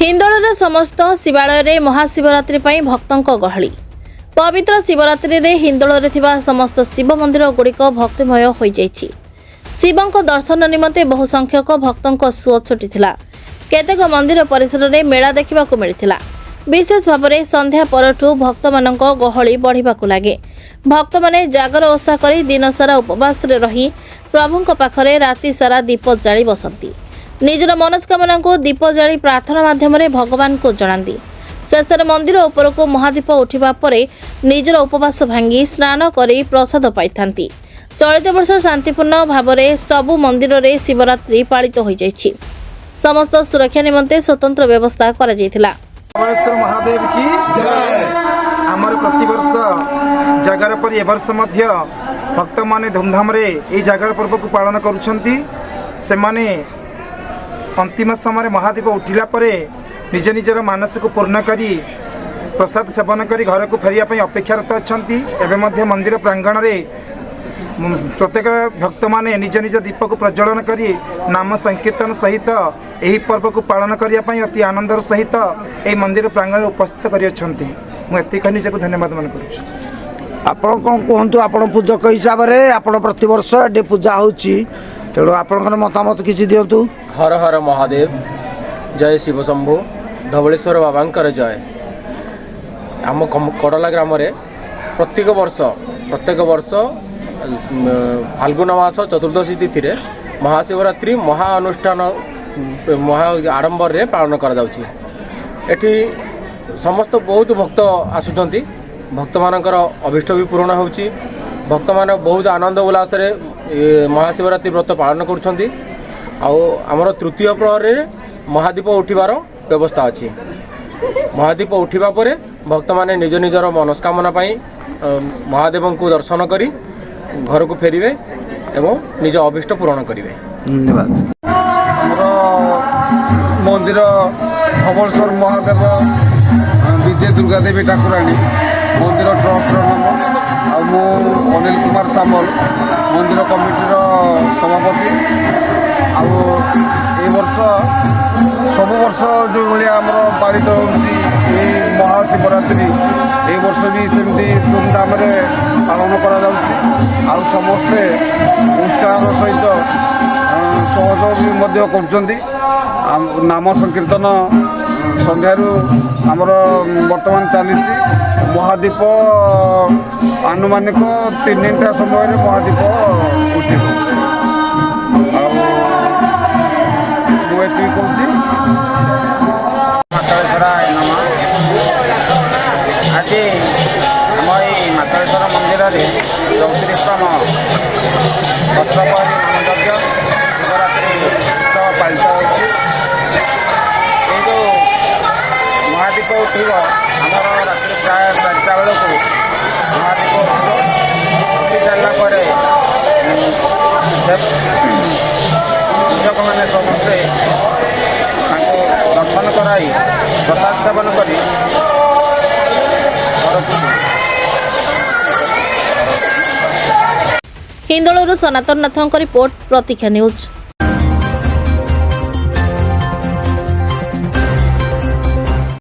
हिंदोलर समस्त शिवालय महाशिवरात्रि पर भक्तों गहली। पवित्र शिवरात्रि रे हिंदोलर समस्त शिव मंदिर गुड़िक भक्तिमय हो जाइछि। शिवंक दर्शन निमंते बहु संख्यक भक्तों सुओ छुटीथिला। केतेक मंदिर परिसर में मेला देखा मिलता। विशेष भाव में संध्या परठू भक्त मान गहली बढ़िबाकु लागे। भक्त माने जागर ओषा करी दिन सारा उपवास रे रही प्रभुंक पाखरे राति सारा दीप जाली बसंती। निजर मनस्कामना को दीप जाली प्रार्थना माध्यम भगवान को जणांती। शेष मंदिर उपर को महादीप उठिबा परे निजर उपवास भांगी स्नान करी प्रसाद पाइथांती। चलित वर्ष शांतिपूर्ण भाव में सबु मंदिर रे शिवरात्रि पालित हो जाइछि। समस्त सुरक्षा निमंते स्वतंत्र व्यवस्था करा जायतिला। महादेव की जय। आमर प्रतिवर्ष जागर पर ए वर्ष मध्य भक्त माने धूमधाम रे ए जागर पर्व को पालन करुछंती। से माने अंतिम समय महादीप उठिला परे निज निजर मानस को पूर्ण करी प्रसाद सेवन करी घर को फेरिया पई अपेक्षारत अछंती। एबे मध्य मंदिर प्रांगण रे प्रत्येक भक्त माने निज निज दीप को प्रज्वलन करी नाम संकीर्तन सहित यही पर्व को पालन करिया पई अति आनंदर सहित ए मंदिर प्रांगण उपस्थित करि अछंती। मु एति कहि निजको धन्यवाद मन करू। आपण कोन कहंतु आपण पूजक हिसाब रे आपण प्रति वर्ष एडे पूजा होची तेणु आपण मतामत किछि दियंतु। हर हर महादेव, जय शिव शंभु, धवलेश्वर बाबांकर जय। आम कड़ला ग्राम रे प्रत्येक वर्ष फाल्गुन मास चतुर्दशी तिथि रे महाशिवरात्रि महा अनुष्ठान महा आडंबर रे पालन करा जाउछि। एठी समस्त बहुत भक्त आसुचंती। भक्त मानकर अभिष्ट भी पूर्ण होउछि। भक्त मान बहुत आनंद उल्लास रे महाशिवरात्रि व्रत पालन करुछंती। आमर तृतीय प्रहर रे महादीप उठिबार व्यवस्था अछि। महादीप उठिबा परे भक्त माने निज निजर मनस्कामना पाई महादेव को दर्शन करी घर को फेरिवे एवं निज अभिष्ट पूर्ण करिवे। धन्यवाद। मंदिर धवलेश्वर महादेव विजय दुर्गा देवी ठाकुराणी मंदिर ट्रस्ट नाम अनिल कुमार सामल मंदिर कमिटीर सभापति। वर्ष सब वर्ष जो भाया आमर पालित हो महाशिवरात्रि ए वर्ष भी सेमती धूमधाम पालन करा समस्ते उत्साह सहित सहयोग भी कर नाम संकीर्तन संध्यारू आमर वर्तमान चली महादीप आनुमानिक 3टा समय महादीप उठे। आज आम ये मातालेश्वर मंदिर में 34तम अष्टपहरी नामयज्ञ शिवरात्रि उत्सव पालित होती। जो महादीप उठब आमर रात्रि प्राय 4टा बेलू महादीप उठी सारापर पूजक मैंने समस्ते दर्शन कराई प्रसाद सेवन करी हिंदोलरू सनातन नाथों रिपोर्ट प्रतीक्षा न्यूज।